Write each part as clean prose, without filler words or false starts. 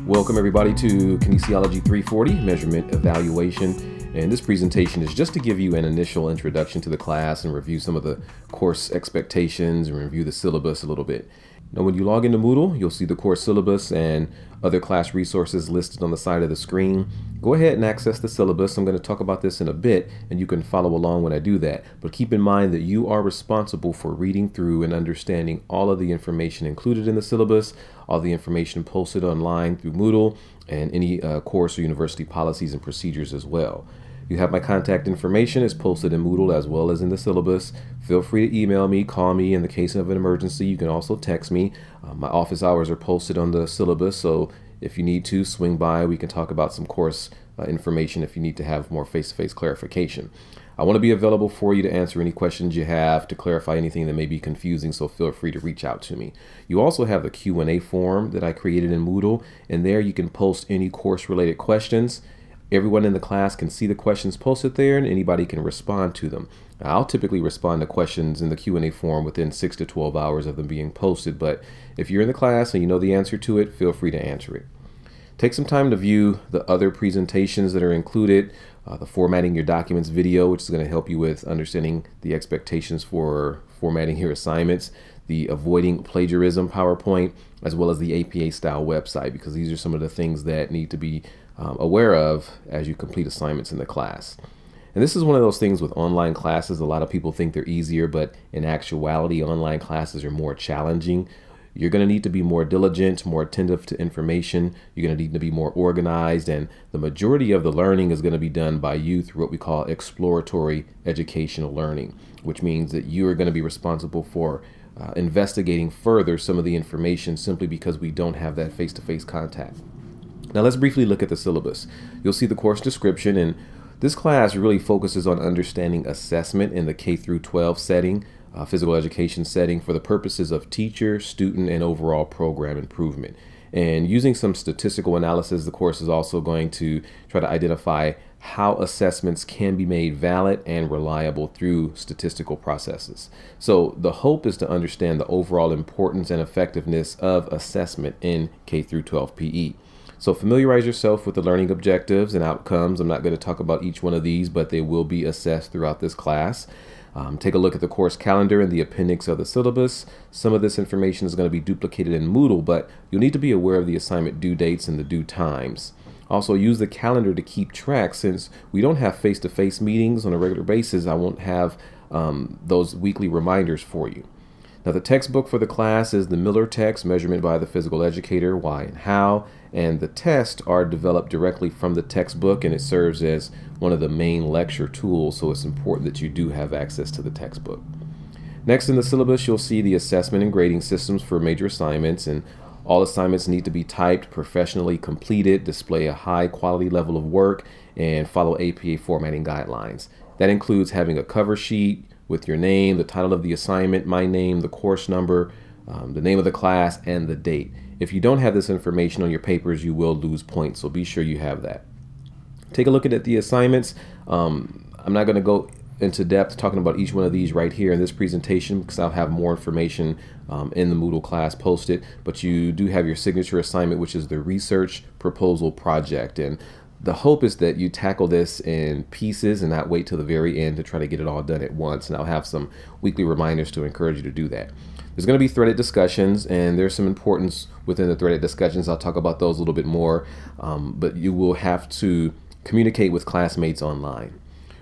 Welcome everybody to Kinesiology 340, Measurement Evaluation. And this presentation is just to give you an initial introduction to the class and review some of the course expectations and review the syllabus a little bit. Now, when you log into Moodle, you'll see the course syllabus and other class resources listed on the side of the screen. Go ahead and access the syllabus. I'm going to talk about this in a bit, and you can follow along when I do that. But keep in mind that you are responsible for reading through and understanding all of the information included in the syllabus, all the information posted online through Moodle, and any course or university policies and procedures as well. You have my contact information. It's posted in Moodle as well as in the syllabus. Feel free to email me, call me. In the case of an emergency, you can also text me. My office hours are posted on the syllabus, so if you need to, swing by. We can talk about some course information if you need to have more face-to-face clarification. I want to be available for you to answer any questions you have, to clarify anything that may be confusing, so feel free to reach out to me. You also have the Q&A form that I created in Moodle, and there you can post any course-related questions. Everyone in the class can see the questions posted there, and anybody can respond to them. I'll typically respond to questions in the Q&A form within 6 to 12 hours of them being posted, but if you're in the class and you know the answer to it, feel free to answer it. Take some time to view the other presentations that are included, the Formatting Your Documents video, which is going to help you with understanding the expectations for formatting your assignments, the Avoiding Plagiarism PowerPoint, as well as the APA-style website, because these are some of the things that need to be aware of as you complete assignments in the class. And this is one of those things with online classes. A lot of people think they're easier, but in actuality, online classes are more challenging. You're going to need to be more diligent, more attentive to information. You're going to need to be more organized, and the majority of the learning is going to be done by you through what we call exploratory educational learning, which means that you are going to be responsible for investigating further some of the information simply because we don't have that face-to-face contact. Now let's briefly look at the syllabus. You'll see the course description, and this class really focuses on understanding assessment in the K through 12 setting, physical education setting, for the purposes of teacher, student, and overall program improvement. And using some statistical analysis, the course is also going to try to identify how assessments can be made valid and reliable through statistical processes. So the hope is to understand the overall importance and effectiveness of assessment in K through 12 PE. So familiarize yourself with the learning objectives and outcomes. I'm not going to talk about each one of these, but they will be assessed throughout this class. Take a look at the course calendar and the appendix of the syllabus. Some of this information is going to be duplicated in Moodle, but you'll need to be aware of the assignment due dates and the due times. Also, use the calendar to keep track. Since we don't have face-to-face meetings on a regular basis, I won't have those weekly reminders for you. Now, the textbook for the class is the Miller text, Measurement by the Physical Educator, Why and How, and the tests are developed directly from the textbook, and it serves as one of the main lecture tools, so it's important that you do have access to the textbook. Next in the syllabus, you'll see the assessment and grading systems for major assignments, and all assignments need to be typed, professionally completed, display a high quality level of work, and follow APA formatting guidelines. That includes having a cover sheet with your name, the title of the assignment, my name, the course number, the name of the class, and the date. If you don't have this information on your papers, you will lose points, so be sure you have that. Take a look at the assignments. I'm not going to go into depth talking about each one of these right here in this presentation because I'll have more information in the Moodle class posted, but you do have your signature assignment, which is the research proposal project. And the hope is that you tackle this in pieces and not wait till the very end to try to get it all done at once. And I'll have some weekly reminders to encourage you to do that. There's going to be threaded discussions, and there's some importance within the threaded discussions. I'll talk about those a little bit more, but you will have to communicate with classmates online.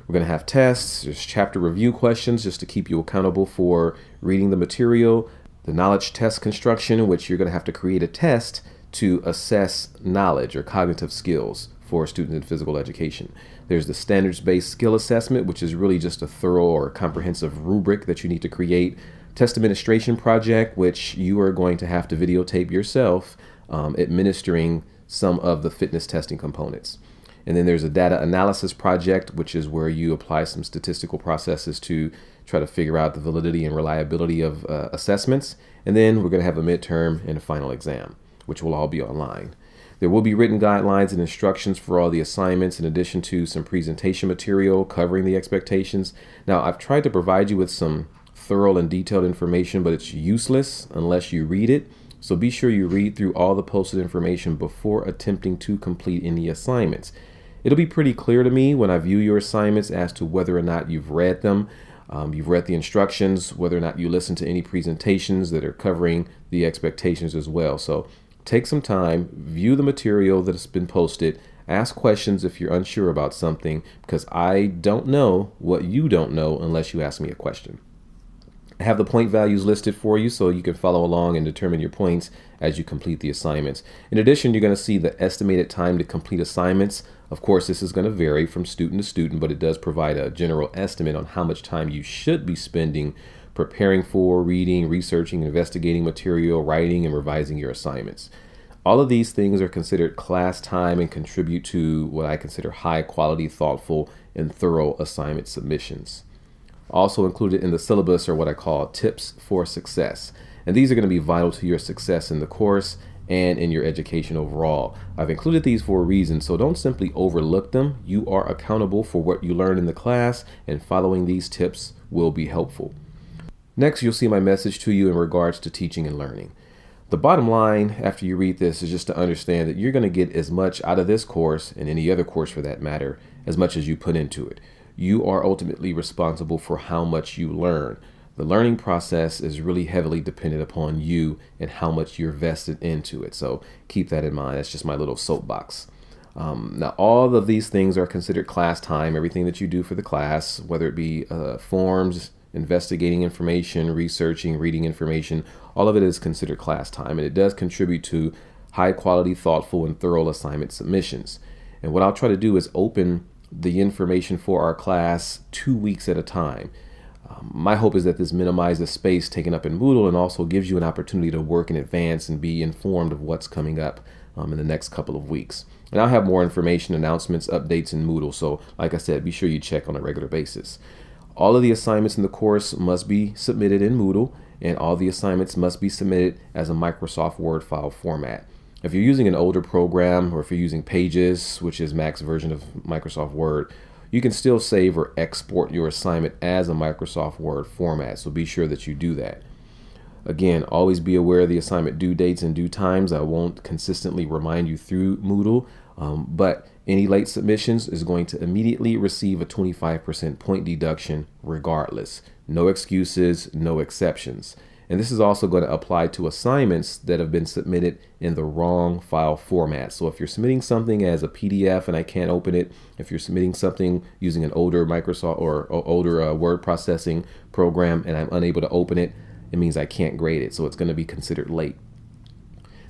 We're going to have tests, there's chapter review questions just to keep you accountable for reading the material, the knowledge test construction, in which you're going to have to create a test to assess knowledge or cognitive skills for students in physical education. There's the standards-based skill assessment, which is really just a thorough or comprehensive rubric that you need to create. Test administration project, which you are going to have to videotape yourself administering some of the fitness testing components. And then there's a data analysis project, which is where you apply some statistical processes to try to figure out the validity and reliability of assessments. And then we're going to have a midterm and a final exam, which will all be online. There will be written guidelines and instructions for all the assignments, in addition to some presentation material covering the expectations. Now, I've tried to provide you with some thorough and detailed information, but it's useless unless you read it. So be sure you read through all the posted information before attempting to complete any assignments. It'll be pretty clear to me when I view your assignments as to whether or not you've read them. You've read the instructions, whether or not you listen to any presentations that are covering the expectations as well. So take some time, view the material that's been posted, ask questions if you're unsure about something, because I don't know what you don't know unless you ask me a question. I have the point values listed for you so you can follow along and determine your points as you complete the assignments. In addition, you're going to see the estimated time to complete assignments. Of course, this is going to vary from student to student, but it does provide a general estimate on how much time you should be spending preparing for, reading, researching, investigating material, writing, and revising your assignments. All of these things are considered class time and contribute to what I consider high quality, thoughtful, and thorough assignment submissions. Also included in the syllabus are what I call tips for success. And these are going to be vital to your success in the course and in your education overall. I've included these for a reason, so don't simply overlook them. You are accountable for what you learn in the class, and following these tips will be helpful. Next, you'll see my message to you in regards to teaching and learning. The bottom line after you read this is just to understand that you're going to get as much out of this course, and any other course for that matter, as much as you put into it. You are ultimately responsible for how much you learn. The learning process is really heavily dependent upon you and how much you're vested into it. So keep that in mind. That's just my little soapbox. Now, all of these things are considered class time. Everything that you do for the class, whether it be forms, investigating information, researching, reading information, all of it is considered class time. And it does contribute to high quality, thoughtful, and thorough assignment submissions. And what I'll try to do is open the information for our class 2 weeks at a time. My hope is that this minimizes space taken up in Moodle and also gives you an opportunity to work in advance and be informed of what's coming up in the next couple of weeks. And I'll have more information, announcements, updates in Moodle. So like I said, be sure you check on a regular basis. All of the assignments in the course must be submitted in Moodle, and all the assignments must be submitted as a Microsoft Word file format. If you're using an older program, or if you're using Pages, which is Mac's version of Microsoft Word, you can still save or export your assignment as a Microsoft Word format. So be sure that you do that. Again, always be aware of the assignment due dates and due times. I won't consistently remind you through Moodle, but any late submissions is going to immediately receive a 25% point deduction regardless. No excuses, no exceptions. And this is also going to apply to assignments that have been submitted in the wrong file format. So if you're submitting something as a PDF and I can't open it, if you're submitting something using an older Microsoft or older word processing program and I'm unable to open it, it means I can't grade it. So it's going to be considered late.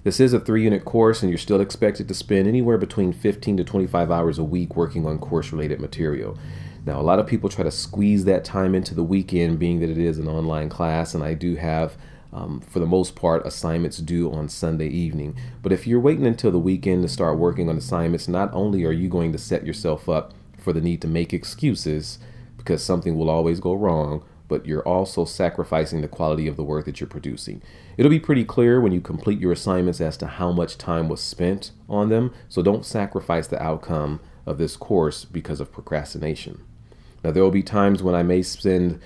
This is a 3-unit course, and you're still expected to spend anywhere between 15 to 25 hours a week working on course-related material. Now, a lot of people try to squeeze that time into the weekend, being that it is an online class, and I do have, for the most part, assignments due on Sunday evening. But if you're waiting until the weekend to start working on assignments, not only are you going to set yourself up for the need to make excuses, because something will always go wrong, but you're also sacrificing the quality of the work that you're producing. It'll be pretty clear when you complete your assignments as to how much time was spent on them, so don't sacrifice the outcome of this course because of procrastination. Now, there will be times when I may send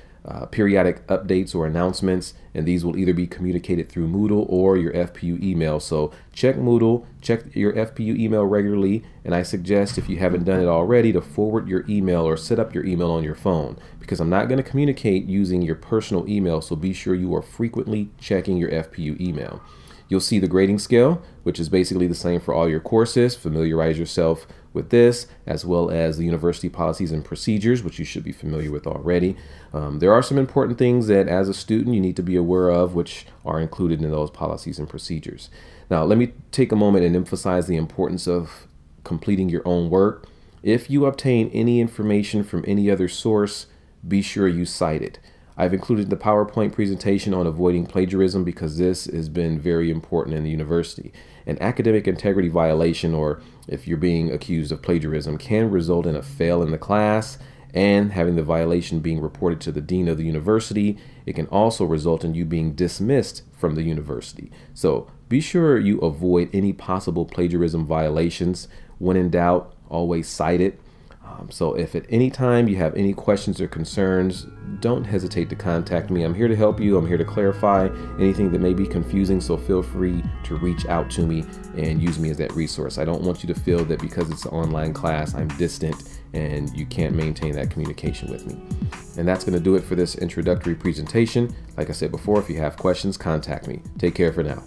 periodic updates or announcements, and these will either be communicated through Moodle or your FPU email. So check Moodle, check your FPU email regularly, and I suggest, if you haven't done it already, to forward your email or set up your email on your phone, because I'm not going to communicate using your personal email, so be sure you are frequently checking your FPU email. You'll see the grading scale, which is basically the same for all your courses. Familiarize yourself with this, as well as the university policies and procedures, which you should be familiar with already. There are some important things that as a student you need to be aware of, which are included in those policies and procedures. Now, let me take a moment and emphasize the importance of completing your own work. If you obtain any information from any other source, be sure you cite it. I've included the PowerPoint presentation on avoiding plagiarism because this has been very important in the university. An academic integrity violation, or if you're being accused of plagiarism, can result in a fail in the class and having the violation being reported to the dean of the university. It can also result in you being dismissed from the university. So be sure you avoid any possible plagiarism violations. When in doubt, always cite it. So if at any time you have any questions or concerns, don't hesitate to contact me. I'm here to help you. I'm here to clarify anything that may be confusing. So feel free to reach out to me and use me as that resource. I don't want you to feel that because it's an online class, I'm distant and you can't maintain that communication with me. And that's going to do it for this introductory presentation. Like I said before, if you have questions, contact me. Take care for now.